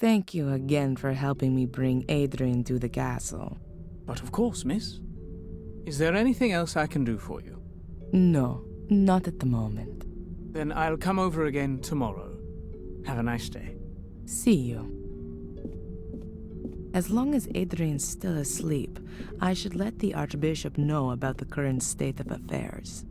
Thank you again for helping me bring Adrian to the castle. But of course, miss. Is there anything else I can do for you? No, not at the moment. Then I'll come over again tomorrow. Have a nice day. See you. As long as Adrian's still asleep, I should let the Archbishop know about the current state of affairs.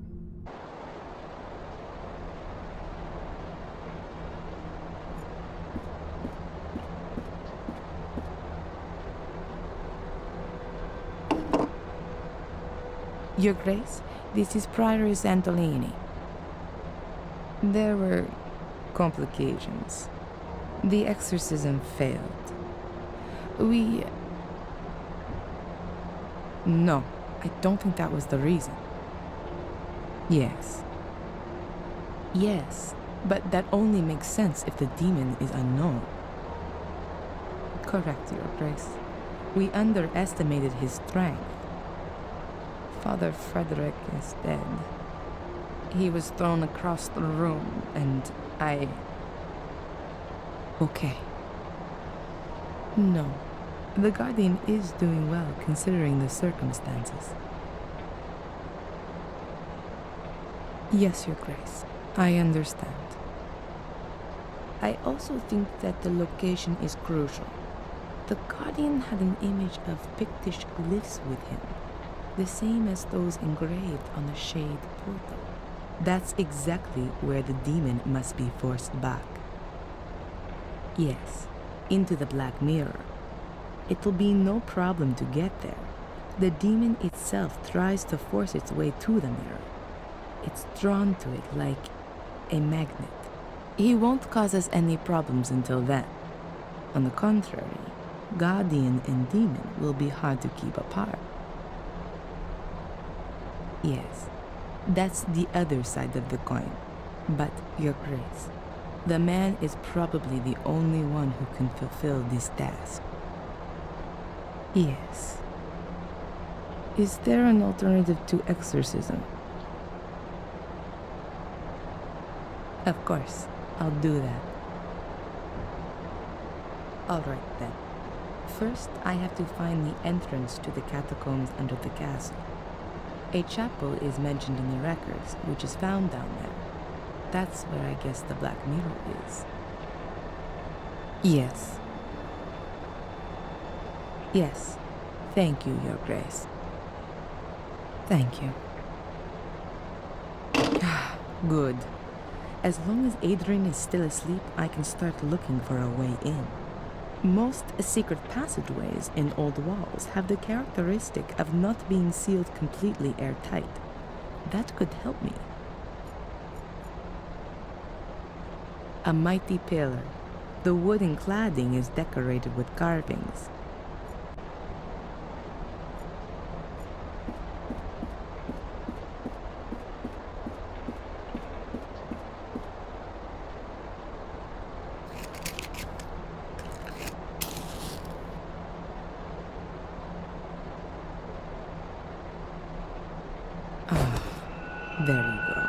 Your Grace, this is Prioress Antolini. There were complications. The exorcism failed. No, I don't think that was the reason. Yes. Yes, but that only makes sense if the demon is unknown. Correct, Your Grace. We underestimated his strength. Father Frederick is dead. He was thrown across the room, and I... Okay. No. The Guardian is doing well, considering the circumstances. Yes, Your Grace. I understand. I also think that the location is crucial. The Guardian had an image of Pictish glyphs with him, the same as those engraved on the Shade portal. That's exactly where the demon must be forced back. Yes, into the Black Mirror. It will be no problem to get there. The demon itself tries to force its way to the mirror. It's drawn to it like a magnet. He won't cause us any problems until then. On the contrary, Guardian and demon will be hard to keep apart. Yes, that's the other side of the coin. But, Your Grace, the man is probably the only one who can fulfill this task. Yes. Is there an alternative to exorcism? Of course, I'll do that. All right then. First, I have to find the entrance to the catacombs under the castle. A chapel is mentioned in the records, which is found down there. That's where I guess the Black Mirror is. Yes. Yes. Thank you, Your Grace. Thank you. Good. As long as Adrian is still asleep, I can start looking for a way in. Most secret passageways in old walls have the characteristic of not being sealed completely airtight. That could help me. A mighty pillar. The wooden cladding is decorated with carvings. There you go.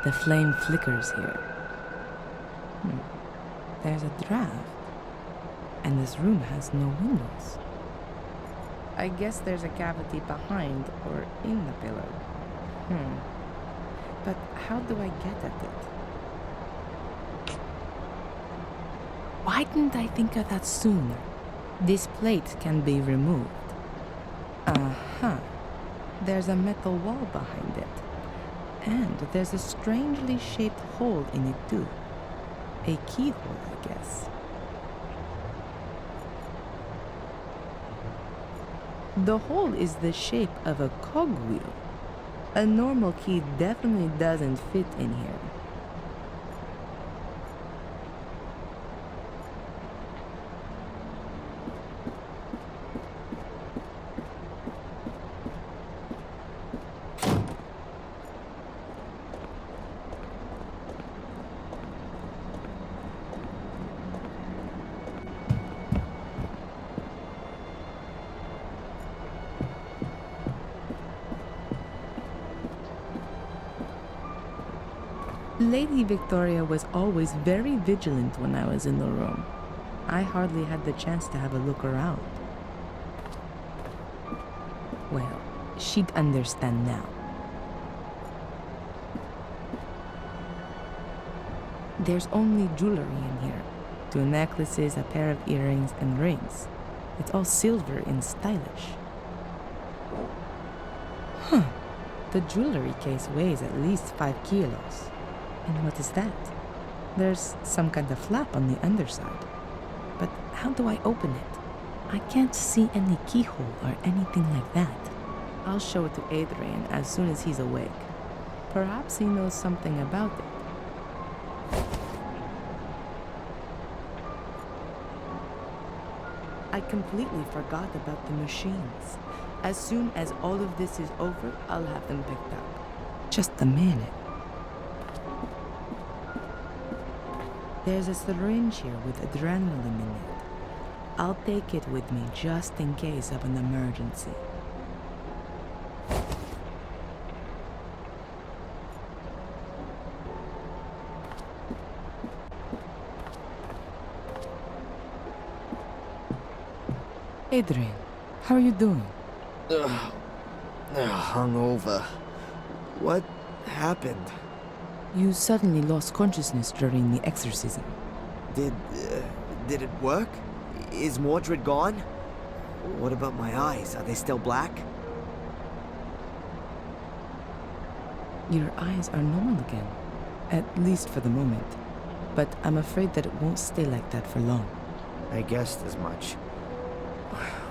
The flame flickers here. There's a draft. And this room has no windows. I guess there's a cavity behind or in the pillar. But how do I get at it? Why didn't I think of that sooner? This plate can be removed. There's a metal wall behind it. And there's a strangely shaped hole in it too. A keyhole, I guess. The hole is the shape of a cogwheel. A normal key definitely doesn't fit in here. Lady Victoria was always very vigilant when I was in the room. I hardly had the chance to have a look around. Well, she'd understand now. There's only jewelry in here. 2 necklaces, a pair of earrings, and rings. It's all silver and stylish. Huh. The jewelry case weighs at least 5 kilos. And what is that? There's some kind of flap on the underside. But how do I open it? I can't see any keyhole or anything like that. I'll show it to Adrian as soon as he's awake. Perhaps he knows something about it. I completely forgot about the machines. As soon as all of this is over, I'll have them picked up. Just a minute. There's a syringe here with adrenaline in it. I'll take it with me just in case of an emergency. Adrian, how are you doing? Hungover. What happened? You suddenly lost consciousness during the exorcism. Did it work? Is Mordred gone? What about my eyes? Are they still black? Your eyes are normal again, at least for the moment. But I'm afraid that it won't stay like that for long. I guessed as much.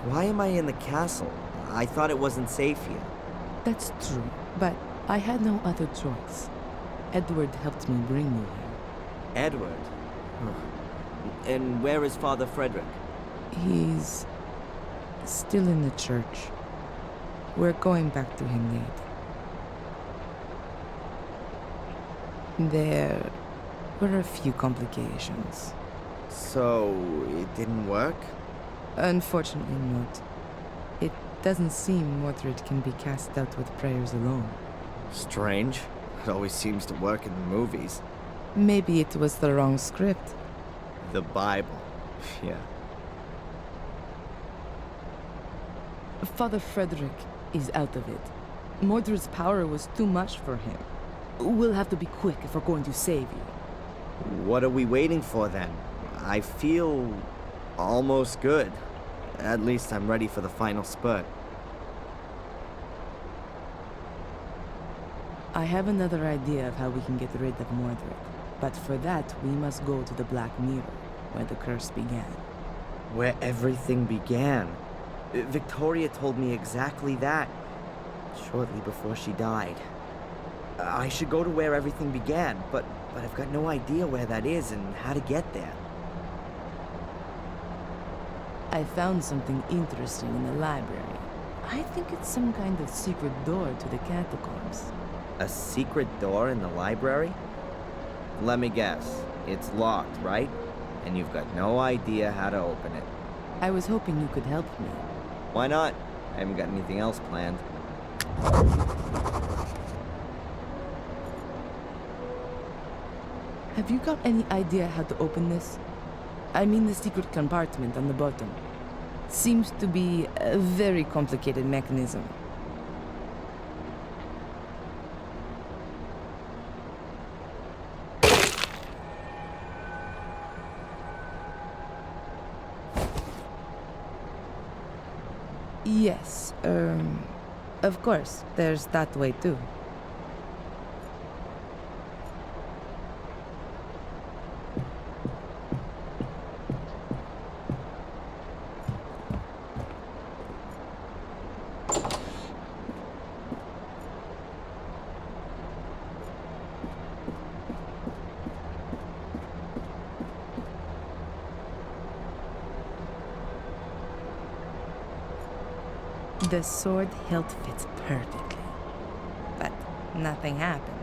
Why am I in the castle? I thought it wasn't safe here. That's true, but I had no other choice. Edward helped me bring you here. Edward? And where is Father Frederick? He's still in the church. We're going back to him later. There were a few complications. So, it didn't work? Unfortunately not. It doesn't seem Mordred can be cast out with prayers alone. Strange. It always seems to work in the movies. Maybe it was the wrong script. The Bible. Yeah. Father Frederick is out of it. Mordred's power was too much for him. We'll have to be quick if we're going to save you. What are we waiting for then? I feel almost good. At least I'm ready for the final spurt. I have another idea of how we can get rid of Mordred. But for that, we must go to the Black Mirror, where the curse began. Where everything began. Victoria told me exactly that, shortly before she died. I should go to where everything began, but I've got no idea where that is and how to get there. I found something interesting in the library. I think it's some kind of secret door to the catacombs. A secret door in the library? Let me guess. It's locked, right? And you've got no idea how to open it. I was hoping you could help me. Why not? I haven't got anything else planned. Have you got any idea how to open this? I mean the secret compartment on the bottom. Seems to be a very complicated mechanism. Yes, of course, there's that way too. The sword hilt fits perfectly, but nothing happens.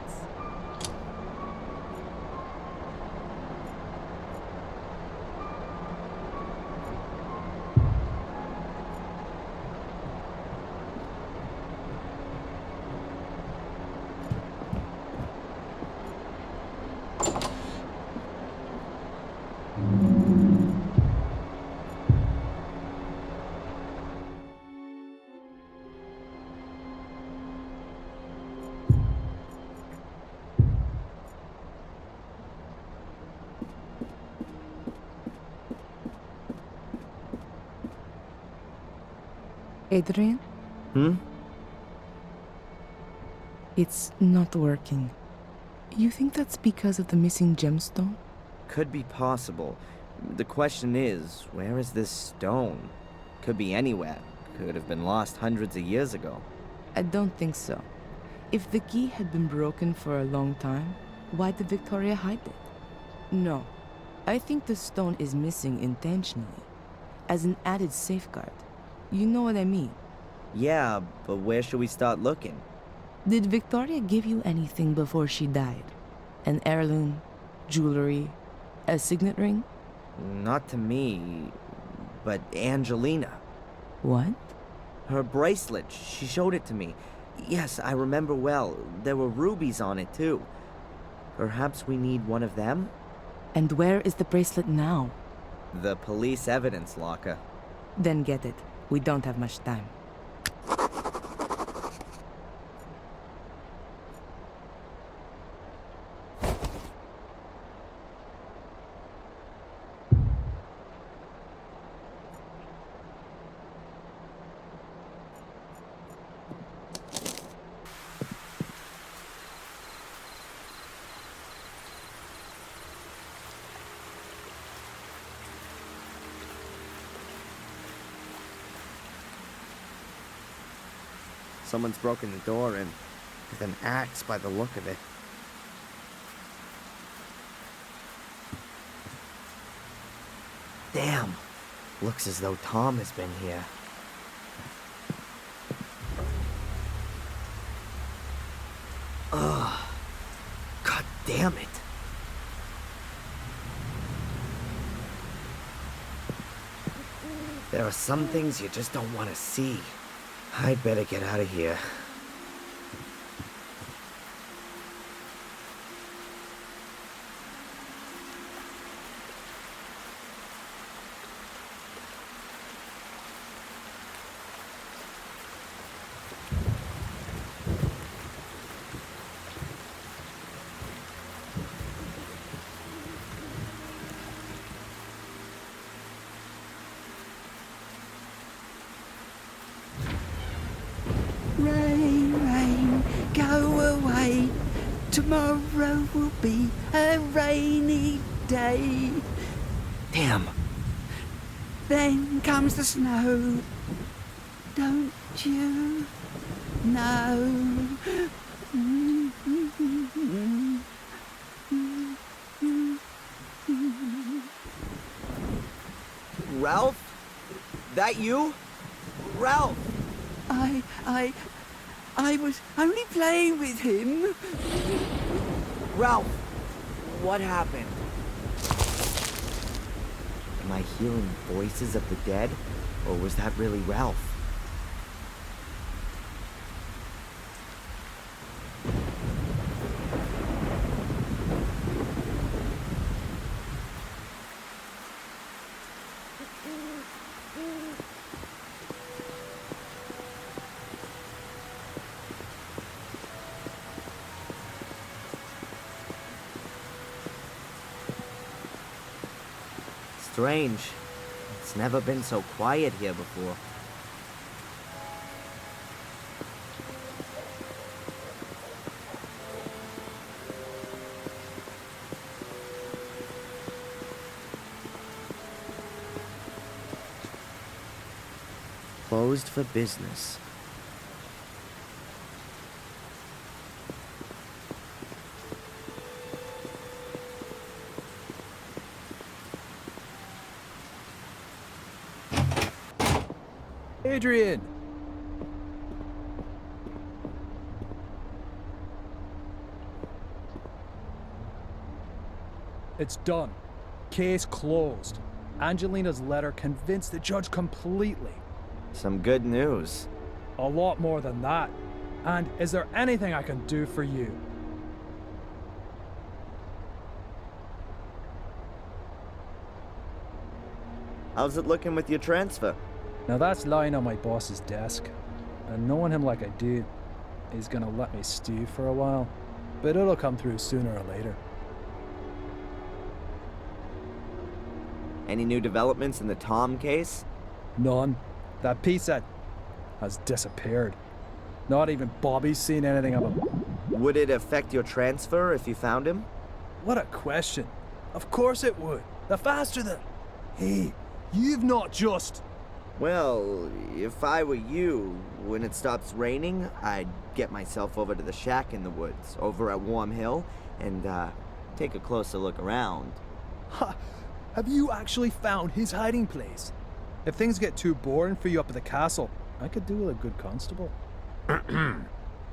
Adrian, Hmm? it's not working. You think that's because of the missing gemstone? Could be possible. The question is, where is this stone? Could be anywhere. Could have been lost hundreds of years ago. I don't think so. If the key had been broken for a long time, why did Victoria hide it? No. I think the stone is missing intentionally, as an added safeguard. You know what I mean? Yeah, but where should we start looking? Did Victoria give you anything before she died? An heirloom, jewelry, a signet ring? Not to me, but Angelina. What? Her bracelet, she showed it to me. Yes, I remember well. There were rubies on it, too. Perhaps we need one of them? And where is the bracelet now? The police evidence locker. Then get it. We don't have much time. Someone's broken the door in with an axe by the look of it. Damn! Looks as though Tom has been here. Ugh. God damn it. There are some things you just don't want to see. I'd better get out of here. Rain, rain, go away. Tomorrow will be a rainy day. Damn. Then comes the snow. Don't you know? Ralph? That you? Ralph! I was only playing with him. Ralph! What happened? Am I hearing voices of the dead? Or was that really Ralph? Strange. It's never been so quiet here before. Closed for business. Adrian! It's done. Case closed. Angelina's letter convinced the judge completely. Some good news. A lot more than that. And is there anything I can do for you? How's it looking with your transfer? Now that's lying on my boss's desk. And knowing him like I do, he's gonna let me stew for a while. But it'll come through sooner or later. Any new developments in the Tom case? None. That piece at has disappeared. Not even Bobby's seen anything of him. Would it affect your transfer if you found him? What a question. Of course it would. The faster the... Hey, you've not just... Well, if I were you, when it stops raining, I'd get myself over to the shack in the woods, over at Warm Hill, and, take a closer look around. Ha! Have you actually found his hiding place? If things get too boring for you up at the castle, I could do with a good constable.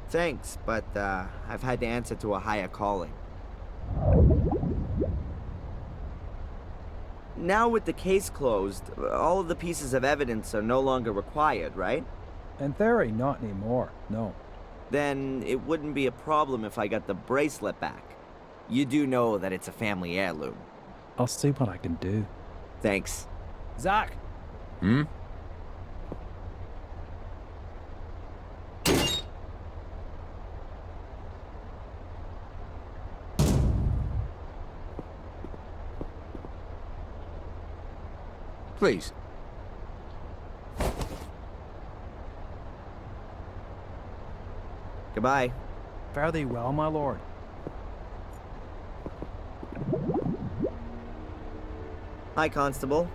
Thanks, but, I've had to answer to a higher calling. Now with the case closed, all of the pieces of evidence are no longer required, right? In theory, not anymore, no. Then it wouldn't be a problem if I got the bracelet back. You do know that it's a family heirloom. I'll see what I can do. Thanks. Zach! Hmm? Please. Goodbye. Fare thee well, my lord. Hi, Constable.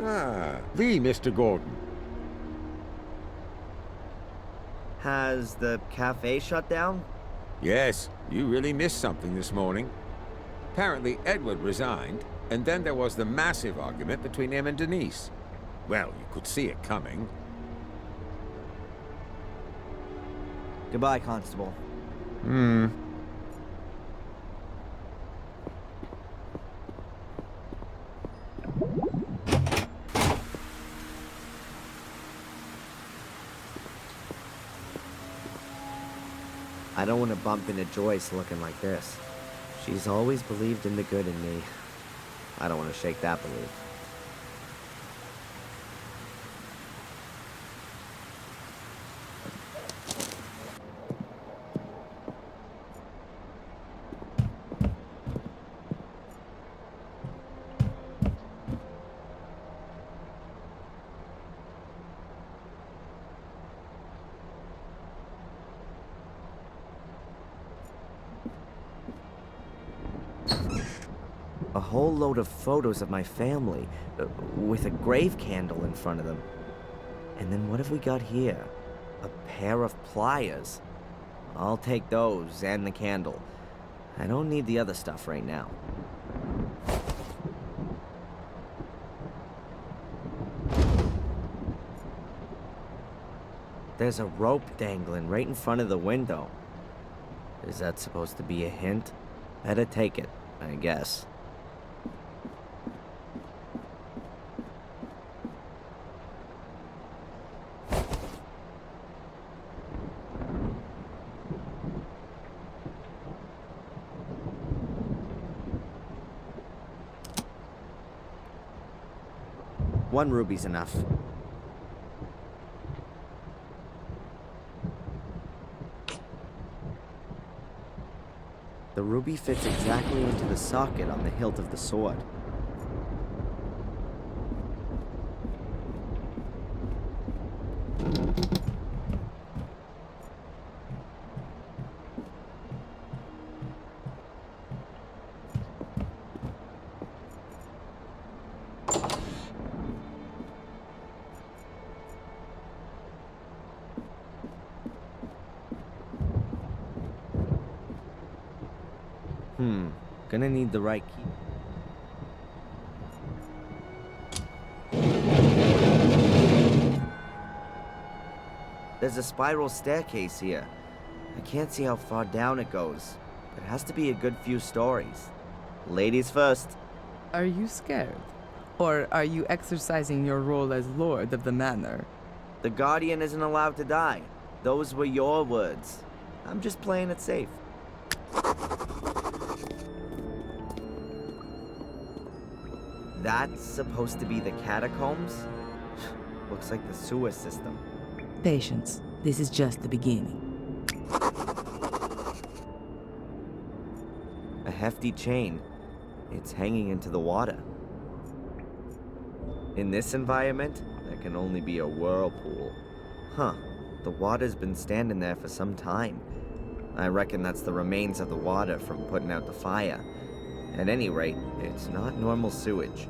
Ah, the Mr. Gordon. Has the cafe shut down? Yes, you really missed something this morning. Apparently, Edward resigned, and then there was the massive argument between him and Denise. Well, you could see it coming. Goodbye, Constable. Hmm. I don't want to bump into Joyce looking like this. She's always believed in the good in me. I don't want to shake that belief. A whole load of photos of my family, with a grave candle in front of them. And then what have we got here? A pair of pliers. I'll take those and the candle. I don't need the other stuff right now. There's a rope dangling right in front of the window. Is that supposed to be a hint? Better take it, I guess. One ruby's enough. The ruby fits exactly into the socket on the hilt of the sword. Gonna need the right key. There's a spiral staircase here. I can't see how far down it goes, but it has to be a good few stories. Ladies first. Are you scared? Or are you exercising your role as Lord of the Manor? The Guardian isn't allowed to die. Those were your words. I'm just playing it safe. That's supposed to be the catacombs? Looks like the sewer system. Patience. This is just the beginning. A hefty chain. It's hanging into the water. In this environment, there can only be a whirlpool. Huh. The water's been standing there for some time. I reckon that's the remains of the water from putting out the fire. At any rate, it's not normal sewage.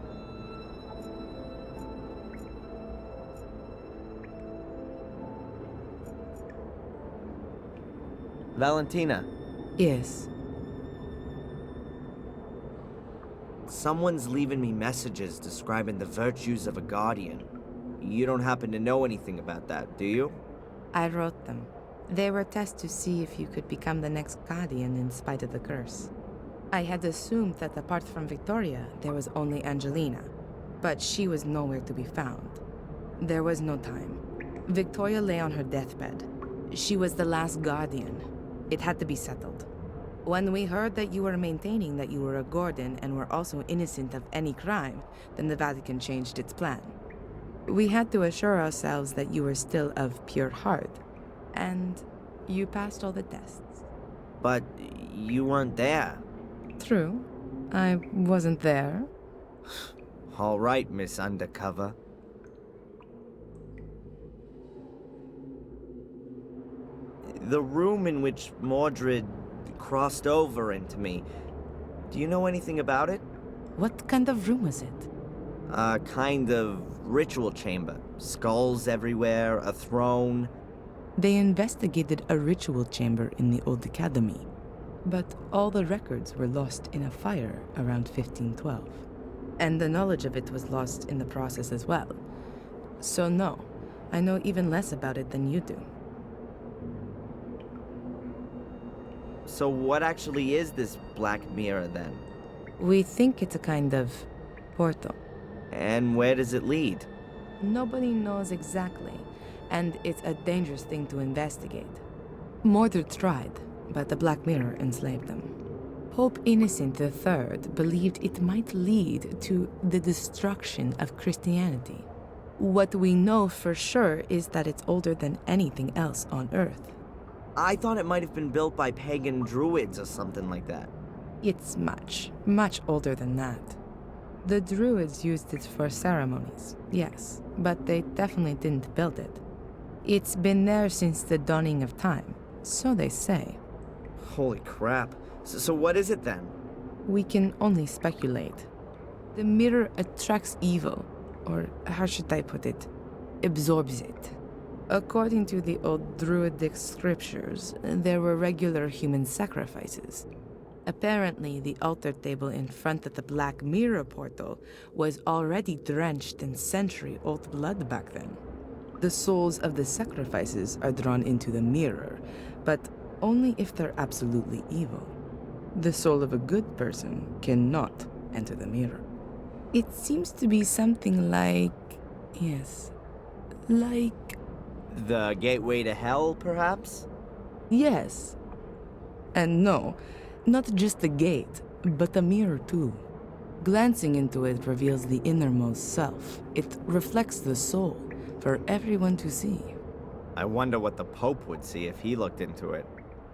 Valentina, Yes. someone's leaving me messages describing the virtues of a guardian. You don't happen to know anything about that, do you? I wrote them. They were tests to see if you could become the next guardian in spite of the curse. I had assumed that apart from Victoria, there was only Angelina, but she was nowhere to be found. There was no time. Victoria lay on her deathbed. She was the last guardian. It had to be settled. When we heard that you were maintaining that you were a Gordon and were also innocent of any crime, then the Vatican changed its plan. We had to assure ourselves that you were still of pure heart, and you passed all the tests. But you weren't there. True. I wasn't there. All right, Miss Undercover. The room in which Mordred crossed over into me. Do you know anything about it? What kind of room was it? A kind of ritual chamber. Skulls everywhere, a throne. They investigated a ritual chamber in the old academy, but all the records were lost in a fire around 1512. And the knowledge of it was lost in the process as well. So no, I know even less about it than you do. So what actually is this Black Mirror then? We think it's a kind of portal. And where does it lead? Nobody knows exactly, and it's a dangerous thing to investigate. Mordred tried, but the Black Mirror enslaved them. Pope Innocent III believed it might lead to the destruction of Christianity. What we know for sure is that it's older than anything else on Earth. I thought it might have been built by pagan druids or something like that. It's much older than that. The Druids used it for ceremonies, yes, but they definitely didn't build it. It's been there since the dawning of time, so they say. Holy crap. So what is it then? We can only speculate. The mirror attracts evil, or how should I put it? Absorbs it. According to the old Druidic scriptures, there were regular human sacrifices. Apparently, the altar table in front of the Black Mirror portal was already drenched in century-old blood back then. The souls of the sacrifices are drawn into the mirror, but only if they're absolutely evil. The soul of a good person cannot enter the mirror. It seems to be something like... yes, like... The gateway to hell, perhaps? yes. And no, not just the gate, but the mirror too. Glancing into it reveals the innermost self. It reflects the soul for everyone to see. I wonder what the Pope would see if he looked into it.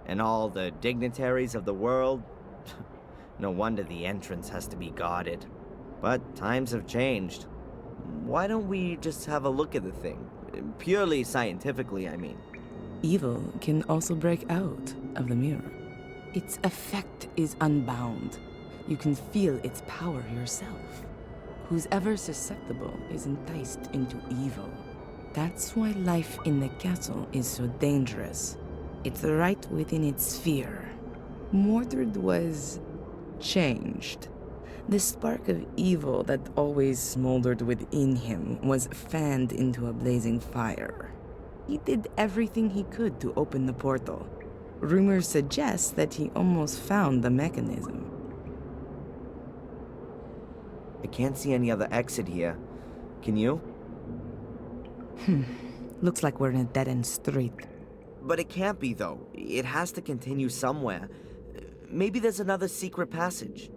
And all the dignitaries of the world. No wonder the entrance has to be guarded. But times have changed. Why don't we just have a look at the thing? Purely scientifically, I mean. Evil can also break out of the mirror. Its effect is unbound. You can feel its power yourself. Who's ever susceptible is enticed into evil. That's why life in the castle is so dangerous. It's right within its sphere. Mordred was changed. The spark of evil that always smoldered within him was fanned into a blazing fire. He did everything he could to open the portal. Rumors suggest that he almost found the mechanism. I can't see any other exit here. Can you? Looks like we're in a dead-end street. But it can't be, though. It has to continue somewhere. Maybe there's another secret passage.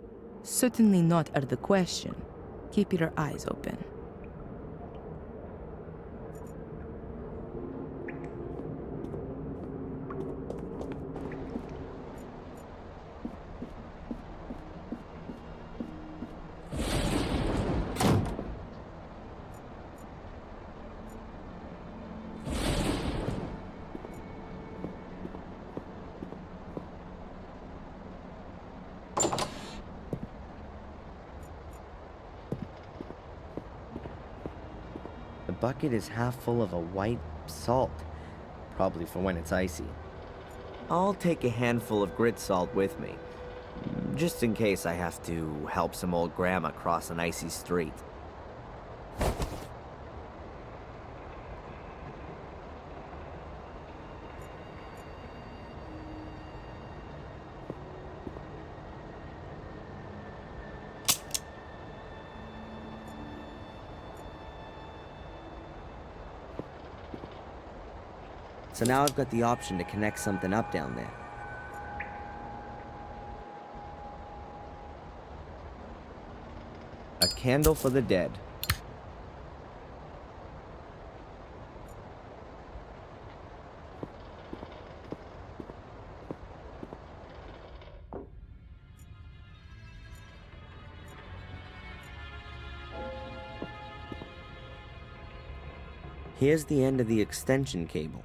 Certainly not out of the question. Keep your eyes open. bucket is half full of a white salt, probably for when it's icy. I'll take a handful of grit salt with me, just in case I have to help some old grandma cross an icy street. So now I've got the option to connect something up down there. A candle for the dead. Here's the end of the extension cable.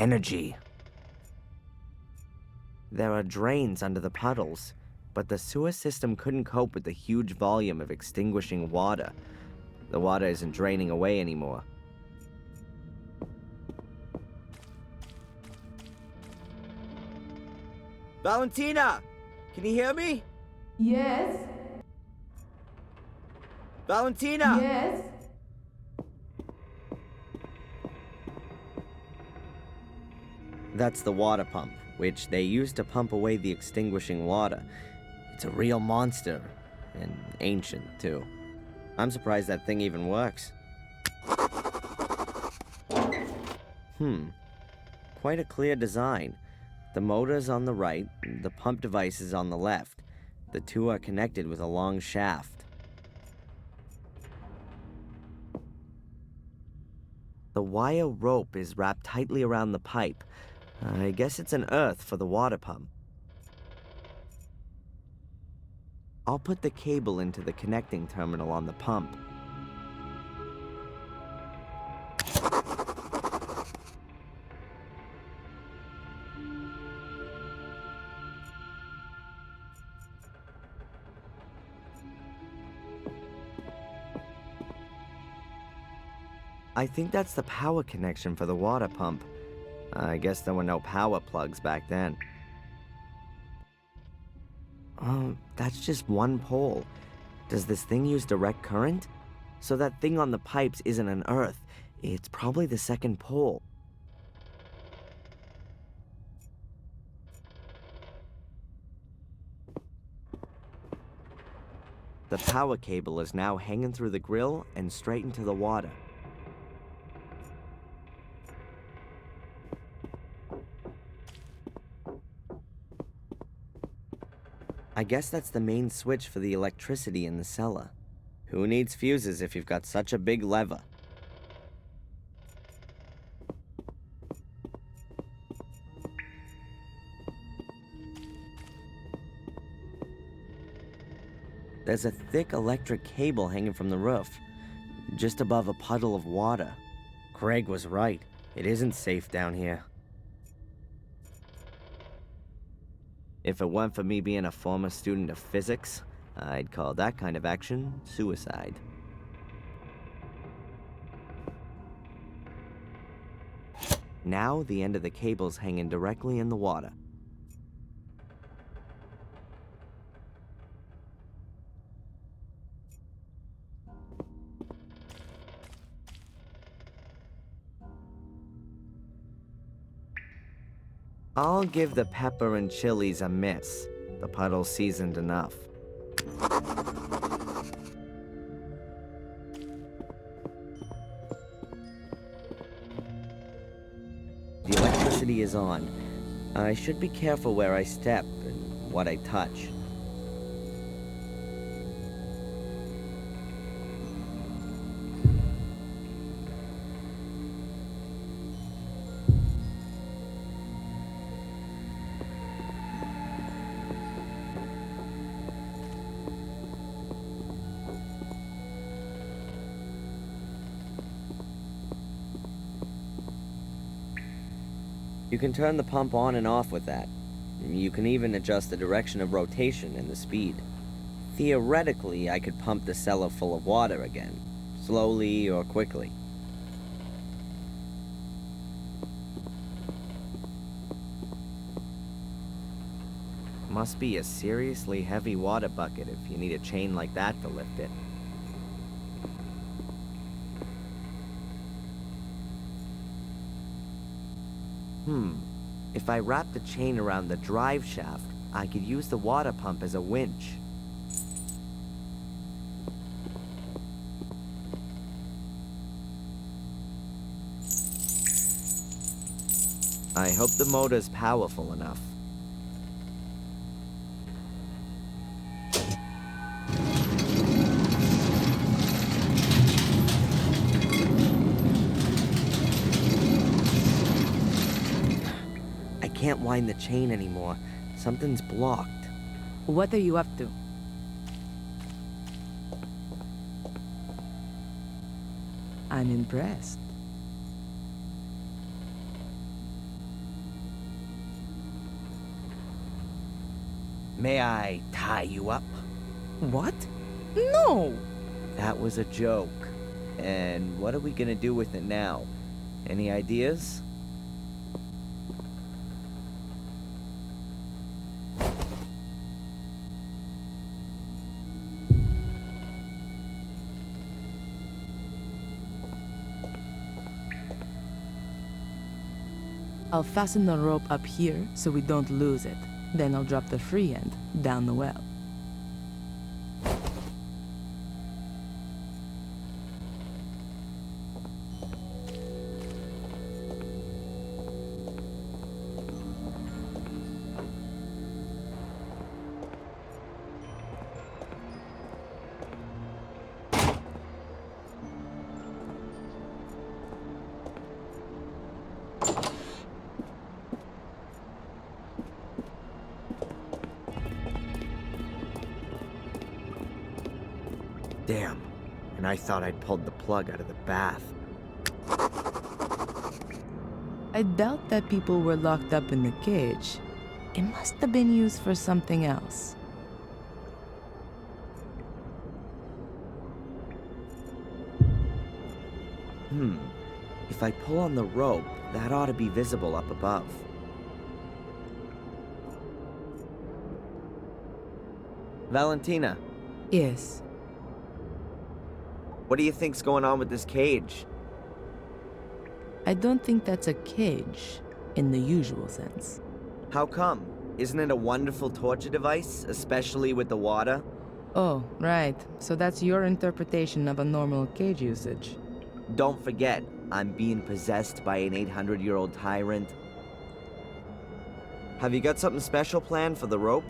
Energy. There are drains under the puddles, but the sewer system couldn't cope with the huge volume of extinguishing water. The water isn't draining away anymore. Valentina! Can you hear me? Yes, Valentina! yes. That's the water pump, which they use to pump away the extinguishing water. It's a real monster, and ancient, too. I'm surprised that thing even works. Quite a clear design. The motor's on the right, the pump device is on the left. The two are connected with a long shaft. The wire rope is wrapped tightly around the pipe. I guess it's an earth for the water pump. I'll put the cable into the connecting terminal on the pump. I think that's the power connection for the water pump. I guess there were no power plugs back then. Oh, that's just one pole. Does this thing use direct current? So that thing on the pipes isn't an earth. It's probably the second pole. The power cable is now hanging through the grill and straight into the water. I guess that's the main switch for the electricity in the cellar. Who needs fuses if you've got such a big lever? There's a thick electric cable hanging from the roof, just above a puddle of water. Craig was right. It isn't safe down here. If it weren't for me being a former student of physics, I'd call that kind of action suicide. Now the end of the cable's hanging directly in the water. I'll give the pepper and chilies a miss. The puddle's seasoned enough. The electricity is on. I should be careful where I step and what I touch. You can turn the pump on and off with that. You can even adjust the direction of rotation and the speed. Theoretically, I could pump the cellar full of water again, slowly or quickly. Must be a seriously heavy water bucket if you need a chain like that to lift it. If I wrap the chain around the drive shaft, I could use the water pump as a winch. I hope the motor's powerful enough. I can't wind the chain anymore. Something's blocked. What are you up to? I'm impressed. May I tie you up? What? No! That was a joke. And what are we gonna do with it now? Any ideas? I'll fasten the rope up here so we don't lose it. Then I'll drop the free end down the well. Damn. And I thought I'd pulled the plug out of the bath. I doubt that people were locked up in the cage. It must have been used for something else. If I pull on the rope, that ought to be visible up above. Valentina, Yes. what do you think's going on with this cage? I don't think that's a cage in the usual sense. How come? Isn't it a wonderful torture device, especially with the water? Oh, right. So that's your interpretation of a normal cage usage. Don't forget, I'm being possessed by an 800-year-old tyrant. Have you got something special planned for the rope?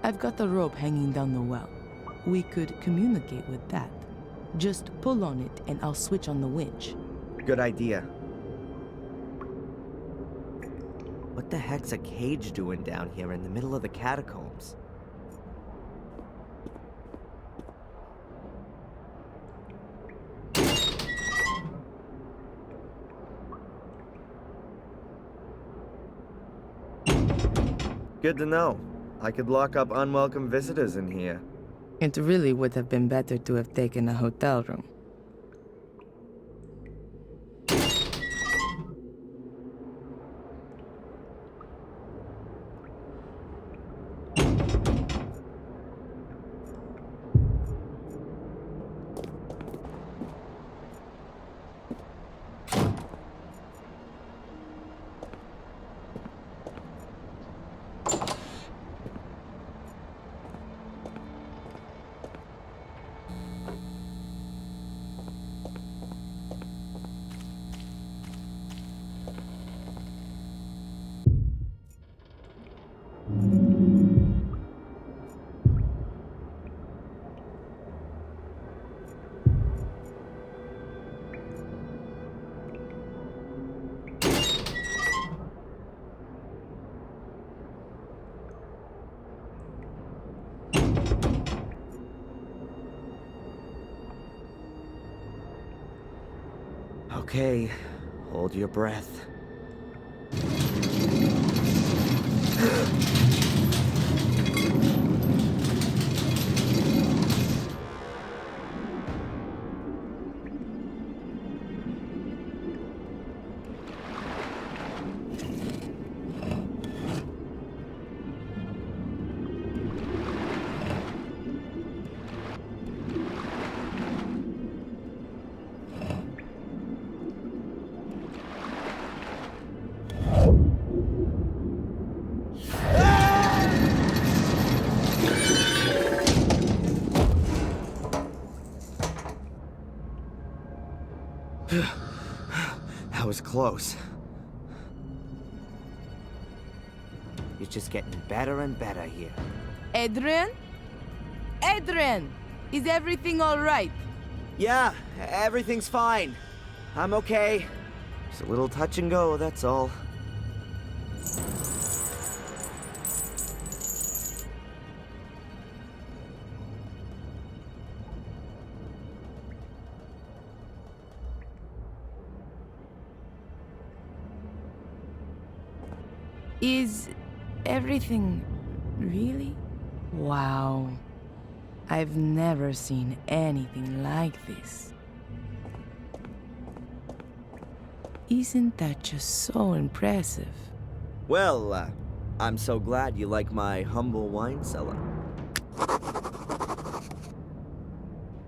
I've got the rope hanging down the well. We could communicate with that. Just pull on it and I'll switch on the winch. Good idea. What the heck's a cage doing down here in the middle of the catacombs? Good to know. I could lock up unwelcome visitors in here. It really would have been better to have taken a hotel room. Okay, hold your breath. That was close. It's just getting better and better here. Adrian? Adrian! Is everything all right? Yeah, everything's fine. I'm okay. Just a little touch and go, that's all. Is everything really? Wow. I've never seen anything like this. Isn't that just so impressive? Well, I'm so glad you like my humble wine cellar.